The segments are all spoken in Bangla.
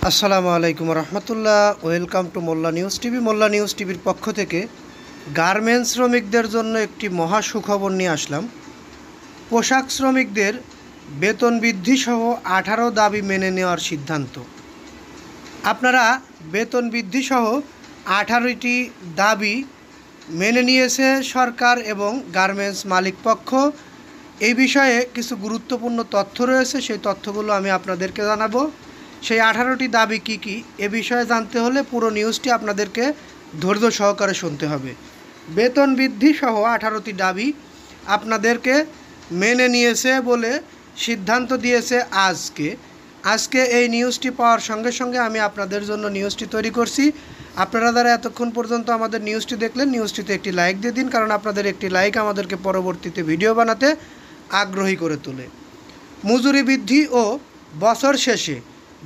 আসসালামু আলাইকুম রহমতুল্লাহ। Welcome to Molla news TV. Molla news টিভির পক্ষ থেকে গার্মেন্টস শ্রমিকদের জন্য একটি মহা সুখবর নিয়ে আসলাম। পোশাক শ্রমিকদের বেতন বৃদ্ধি সহ 18 দাবি মেনে নেওয়ার সিদ্ধান্ত। আপনারা বেতন বৃদ্ধি সহ 18টি দাবি মেনে নিয়েছে সরকার এবং গার্মেন্টস মালিক পক্ষ। এই বিষয়ে কিছু গুরুত্বপূর্ণ তথ্য রয়েছে, সেই তথ্যগুলো আমি আপনাদেরকে জানাবো। সেই 18টি দাবি কি কি এ বিষয়ে জানতে হলে পুরো নিউজটি আপনাদেরকে ধৈর্য সহকারে শুনতে হবে। বেতন বৃদ্ধি সহ 18টি দাবি আপনাদেরকে মেনে নিয়েছে বলে সিদ্ধান্ত দিয়েছে আজকে এই নিউজটি পাওয়ার সঙ্গে সঙ্গে আমি আপনাদের জন্য নিউজটি তৈরি করছি। আপনারা যারা এতক্ষণ পর্যন্ত আমাদের নিউজটি দেখলেন, নিউজটিতে একটি লাইক দিয়ে দিন, কারণ আপনাদের একটি লাইক আমাদেরকে পরবর্তীতে ভিডিও বানাতে আগ্রহী করে তোলে। মজুরি বৃদ্ধি ও বছর শেষে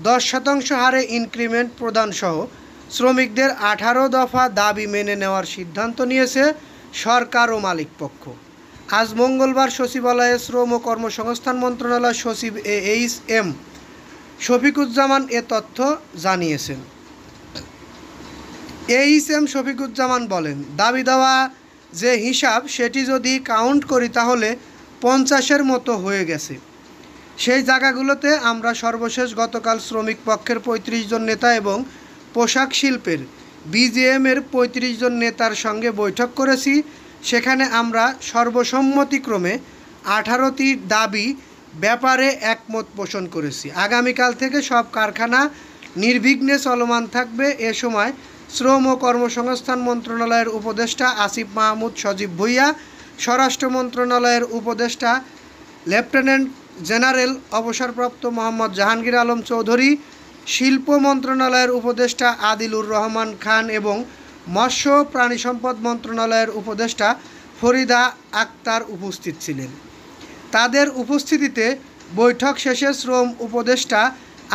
10% হারে ইনক্রিমেন্ট প্রদান সহ শ্রমিকদের 18 দফা দাবি মেনে নেওয়ার সিদ্ধান্ত নিয়েছে সরকার ও মালিক পক্ষ। আজ মঙ্গলবার সচিবালয়ে শ্রম ও কর্মসংস্থান মন্ত্রণালয়ের সচিব এইচ.এম. শফিকুজ্জামান এ তথ্য জানিয়েছেন। এইচ.এম. শফিকুজ্জামান বলেন, দাবি দেওয়া যে হিসাব সেটি যদি কাউন্ট করি তাহলে 50-এর মতো হয়ে গেছে। সেই জায়গাগুলোতে আমরা সর্বশেষ গতকাল শ্রমিক পক্ষের 35 জন নেতা এবং পোশাক শিল্পের বিজিএমের 35 জন নেতার সঙ্গে বৈঠক করেছি। সেখানে আমরা সর্বসম্মতিক্রমে 18টি দাবি ব্যাপারে একমত পোষণ করেছি। আগামীকাল থেকে সব কারখানা নির্বিঘ্নে চলমান থাকবে। এ সময় শ্রম ও কর্মসংস্থান মন্ত্রণালয়ের উপদেষ্টা আসিফ মাহমুদ সজীব ভুঁইয়া, স্বরাষ্ট্র মন্ত্রণালয়ের উপদেষ্টা লেফটেন্যান্ট জেনারেল অবসরপ্রাপ্ত মোহাম্মদ জাহাঙ্গীর আলম চৌধুরী, শিল্প মন্ত্রণালয়ের উপদেষ্টা আদিলুর রহমান খান এবং মৎস্য প্রাণী সম্পদ মন্ত্রণালয়ের উপদেষ্টা ফরিদা আক্তার উপস্থিত ছিলেন। তাদের উপস্থিতিতে বৈঠক শেষে শ্রম উপদেষ্টা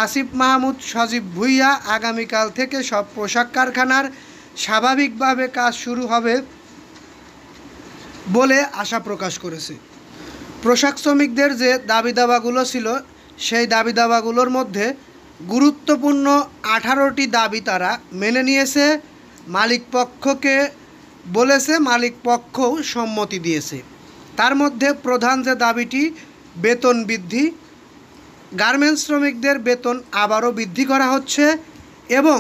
আসিফ মাহমুদ সজীব ভুঁইয়া আগামীকাল থেকে সব পোশাক কারখানার স্বাভাবিকভাবে কাজ শুরু হবে বলে আশা প্রকাশ করেছে। পোশাক শ্রমিকদের যে দাবি দাবাগুলো ছিল সেই দাবি দাবাগুলোর মধ্যে গুরুত্বপূর্ণ 18টি দাবি তারা মেনে নিয়েছে। মালিক পক্ষকে বলেছে, মালিক পক্ষও সম্মতি দিয়েছে। তার মধ্যে প্রধান যে দাবিটি বেতন বৃদ্ধি। গার্মেন্টস শ্রমিকদের বেতন আবারও বৃদ্ধি করা হচ্ছে এবং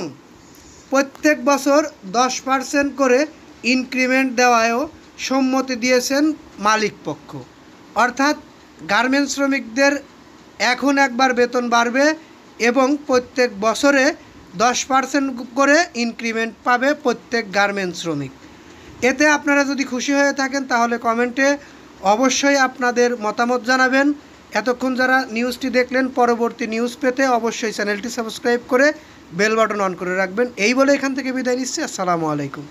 প্রত্যেক বছর 10% করে ইনক্রিমেন্ট দেওয়ায়ও সম্মতি দিয়েছেন মালিক পক্ষ। অর্থাৎ গার্মেন্টস শ্রমিকদের এখন একবার বেতন বাড়বে এবং প্রত্যেক বছরে 10% করে ইনক্রিমেন্ট পাবে প্রত্যেক গার্মেন্টস শ্রমিক। এতে আপনারা যদি খুশি হয়ে থাকেন তাহলে কমেন্টে অবশ্যই আপনাদের মতামত জানাবেন। এতক্ষণ যারা নিউজটি দেখলেন, পরবর্তী নিউজ পেতে অবশ্যই চ্যানেলটি সাবস্ক্রাইব করে বেল বাটন অন করে রাখবেন। এই বলে এখান থেকে বিদায় নিচ্ছি। আসসালামু আলাইকুম।